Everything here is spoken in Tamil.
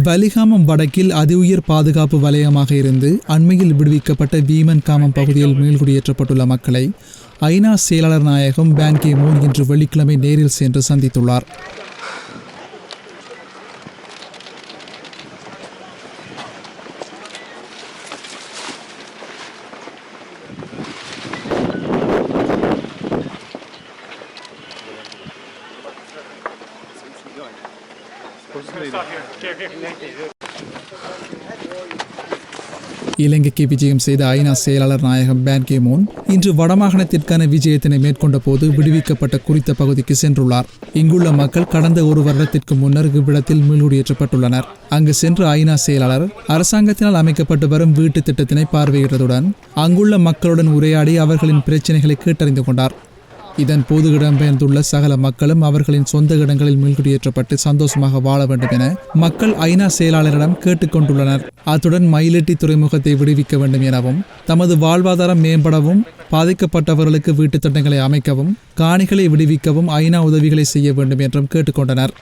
வலிகாமம் வடக்கில் அதிஉயர் பாதுகாப்பு வலயமாக இருந்து அண்மையில் விடுவிக்கப்பட்ட வீமன் காமம் பகுதியில் மீள்குடியேற்றப்பட்டுள்ள மக்களை ஐநா செயலாளர் நாயகம் பான் கி மூன் இன்று வெள்ளிக்கிழமை நேரில் சென்று சந்தித்துள்ளார். இலங்கைக்கு விஜயம் செய்த ஐநா செயலாளர் நாயகம் பான் கி மூன் இன்று வடமாகாணத்திற்கான விஜயத்தினை மேற்கொண்ட போது விடுவிக்கப்பட்ட குறித்த பகுதிக்கு சென்றுள்ளார். இங்குள்ள மக்கள் கடந்த ஒரு வருடத்திற்கு முன்னர் இவ்விடத்தில் மீள்குடியேற்றப்பட்டுள்ளனர். அங்கு சென்று ஐநா செயலாளர் அரசாங்கத்தினால் அமைக்கப்பட்டு வரும் வீட்டு திட்டத்தினை பார்வையிட்டதுடன் அங்குள்ள மக்களுடன் உரையாடி அவர்களின் பிரச்சினைகளை கேட்டறிந்து கொண்டார். இதன் போது இடம்பெயர்ந்துள்ள சகல மக்களும் அவர்களின் சொந்த இடங்களில் மீள்குடியேற்றப்பட்டு சந்தோஷமாக வாழ வேண்டும் என மக்கள் ஐநா செயலாளரிடம் கேட்டுக்கொண்டுள்ளனர். அத்துடன் மயிலட்டி துறைமுகத்தை விடுவிக்க வேண்டும் எனவும் தமது வாழ்வாதாரம் மேம்படவும் பாதிக்கப்பட்டவர்களுக்கு வீட்டுத் திட்டங்களை அமைக்கவும் காணிகளை விடுவிக்கவும் ஐநா உதவிகளை செய்ய வேண்டும் என்றும் கேட்டுக்கொண்டனர்.